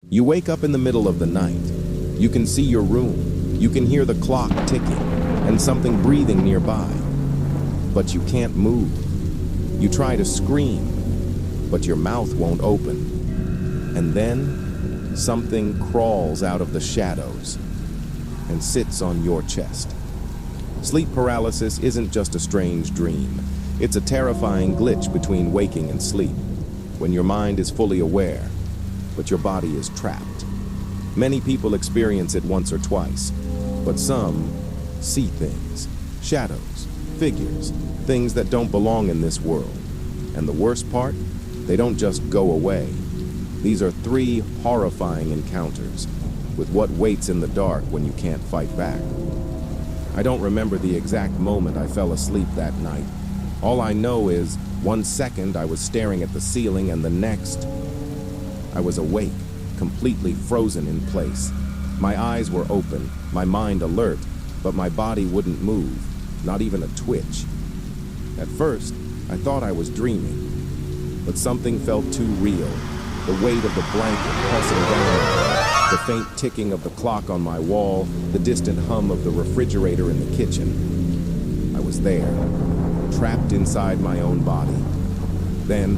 You wake up in the middle of the night. You can see your room. You can hear the clock ticking and something breathing nearby. But you can't move. You try to scream, but your mouth won't open. And then something crawls out of the shadows and sits on your chest. Sleep paralysis isn't just a strange dream. It's a terrifying glitch between waking and sleep, when your mind is fully aware, but your body is trapped. Many people experience it once or twice, but some see things, shadows, figures, things that don't belong in this world. And the worst part, they don't just go away. These are 3 horrifying encounters with what waits in the dark when you can't fight back. I don't remember the exact moment I fell asleep that night. All I know is 1 second I was staring at the ceiling, and the next I was awake, completely frozen in place. My eyes were open, my mind alert, but my body wouldn't move, not even a twitch. At first, I thought I was dreaming, but something felt too real. The weight of the blanket pressing down, the faint ticking of the clock on my wall, the distant hum of the refrigerator in the kitchen. I was there, trapped inside my own body. Then,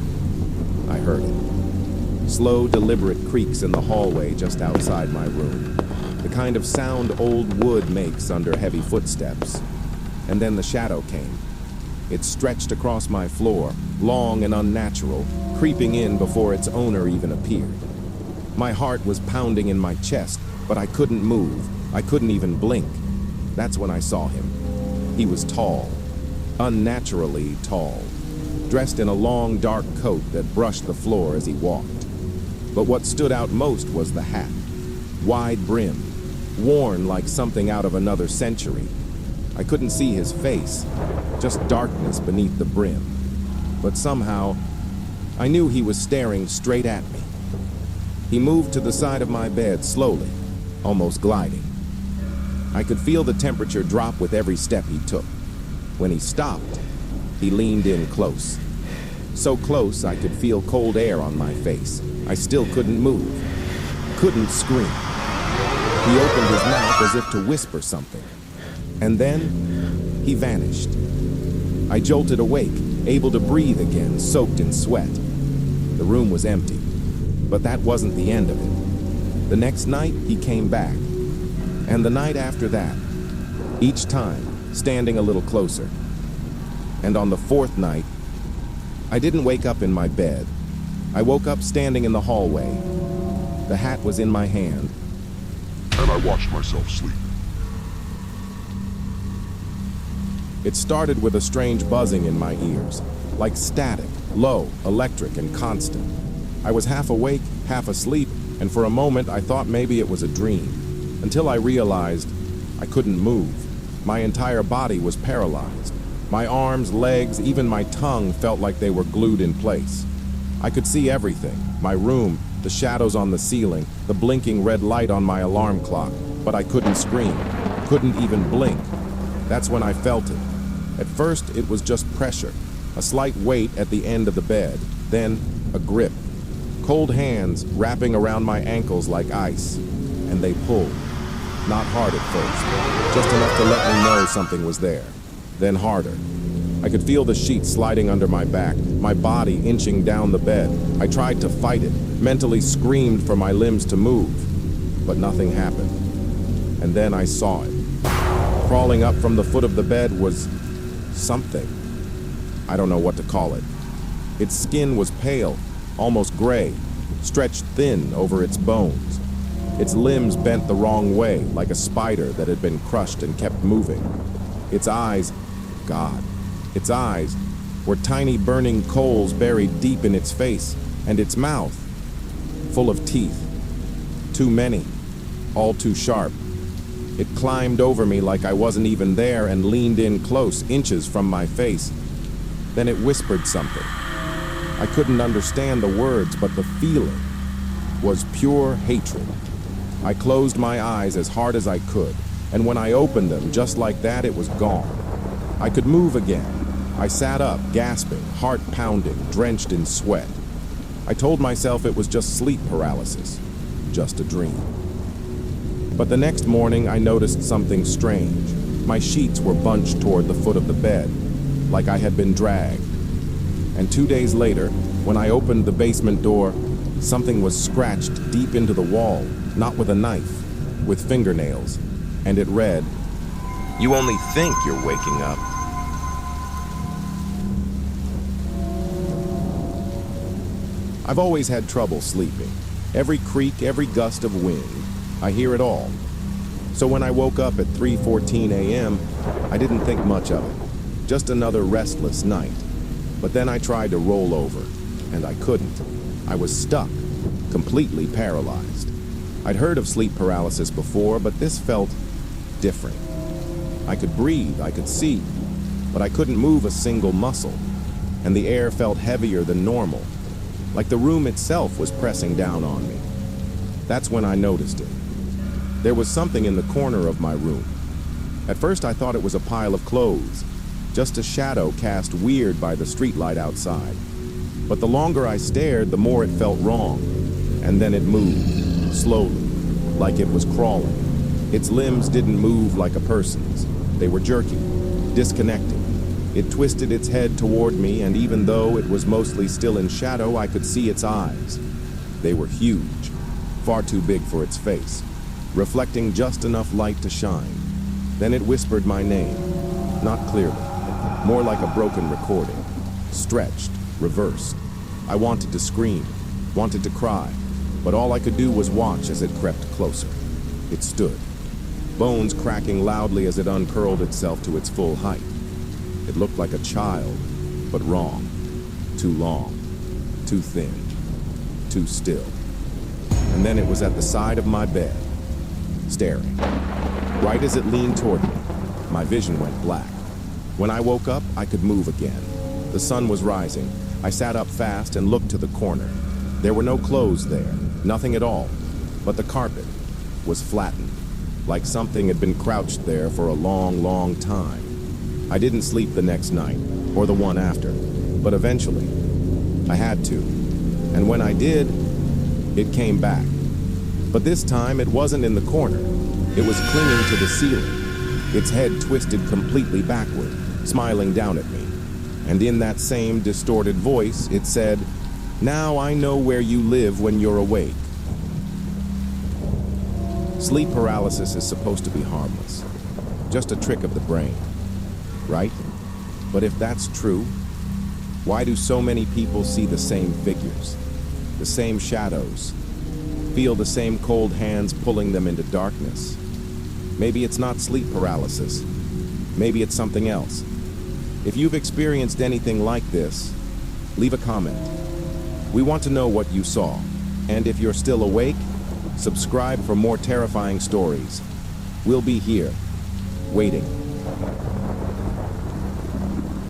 I heard it. Slow, deliberate creaks in the hallway just outside my room. The kind of sound old wood makes under heavy footsteps. And then the shadow came. It stretched across my floor, long and unnatural, creeping in before its owner even appeared. My heart was pounding in my chest, but I couldn't move. I couldn't even blink. That's when I saw him. He was tall, unnaturally tall, dressed in a long, dark coat that brushed the floor as he walked. But what stood out most was the hat, wide brim, worn like something out of another century. I couldn't see his face, just darkness beneath the brim. But somehow, I knew he was staring straight at me. He moved to the side of my bed slowly, almost gliding. I could feel the temperature drop with every step he took. When he stopped, he leaned in close. So close I could feel cold air on my face. I still couldn't move, couldn't scream. He opened his mouth as if to whisper something. And then, he vanished. I jolted awake, able to breathe again, soaked in sweat. The room was empty, but that wasn't the end of it. The next night, he came back. And the night after that, each time, standing a little closer. And on the 4th night, I didn't wake up in my bed. I woke up standing in the hallway. The hat was in my hand. And I watched myself sleep. It started with a strange buzzing in my ears, like static, low, electric, and constant. I was half awake, half asleep, and for a moment I thought maybe it was a dream, until I realized I couldn't move. My entire body was paralyzed. My arms, legs, even my tongue felt like they were glued in place. I could see everything, my room, the shadows on the ceiling, the blinking red light on my alarm clock, but I couldn't scream, couldn't even blink. That's when I felt it. At first, it was just pressure, a slight weight at the end of the bed, then a grip. Cold hands wrapping around my ankles like ice, and they pulled. Not hard at first, just enough to let me know something was there, then harder. I could feel the sheet sliding under my back, my body inching down the bed. I tried to fight it, mentally screamed for my limbs to move, but nothing happened. And then I saw it. Crawling up from the foot of the bed was something. I don't know what to call it. Its skin was pale, almost gray, stretched thin over its bones. Its limbs bent the wrong way, like a spider that had been crushed and kept moving. Its eyes, God, its eyes were tiny burning coals buried deep in its face, and its mouth, full of teeth. Too many, all too sharp. It climbed over me like I wasn't even there and leaned in close, inches from my face. Then it whispered something. I couldn't understand the words, but the feeling was pure hatred. I closed my eyes as hard as I could, and when I opened them, just like that, it was gone. I could move again. I sat up, gasping, heart pounding, drenched in sweat. I told myself it was just sleep paralysis. just a dream. But the next morning, I noticed something strange. My sheets were bunched toward the foot of the bed, like I had been dragged. And 2 days later, when I opened the basement door, something was scratched deep into the wall, not with a knife, with fingernails, and it read, "You only think you're waking up." I've always had trouble sleeping. Every creak, every gust of wind, I hear it all. So when I woke up at 3:14 a.m., I didn't think much of it. Just another restless night. But then I tried to roll over, and I couldn't. I was stuck, completely paralyzed. I'd heard of sleep paralysis before, but this felt different. I could breathe, I could see, but I couldn't move a single muscle, and the air felt heavier than normal, like the room itself was pressing down on me. That's when I noticed it. There was something in the corner of my room. At first I thought it was a pile of clothes, just a shadow cast weird by the streetlight outside. But the longer I stared, the more it felt wrong. And then it moved, slowly, like it was crawling. Its limbs didn't move like a person's. They were jerky, disconnected. It twisted its head toward me, and even though it was mostly still in shadow, I could see its eyes. They were huge, far too big for its face, reflecting just enough light to shine. Then it whispered my name, not clearly, more like a broken recording, stretched, reversed. I wanted to scream, wanted to cry, but all I could do was watch as it crept closer. It stood, bones cracking loudly as it uncurled itself to its full height. It looked like a child, but wrong. Too long, too thin, too still. And then it was at the side of my bed, staring. Right as it leaned toward me, my vision went black. When I woke up, I could move again. The sun was rising. I sat up fast and looked to the corner. There were no clothes there, nothing at all, but the carpet was flattened, like something had been crouched there for a long, long time. I didn't sleep the next night, or the one after, but eventually, I had to. And when I did, it came back. But this time, it wasn't in the corner. It was clinging to the ceiling, its head twisted completely backward, smiling down at me. And in that same distorted voice, it said, "Now I know where you live when you're awake." Sleep paralysis is supposed to be harmless, just a trick of the brain, right? But if that's true, why do so many people see the same figures, the same shadows, feel the same cold hands pulling them into darkness? Maybe it's not sleep paralysis. Maybe it's something else. If you've experienced anything like this, leave a comment. We want to know what you saw. And if you're still awake, subscribe for more terrifying stories. We'll be here, waiting.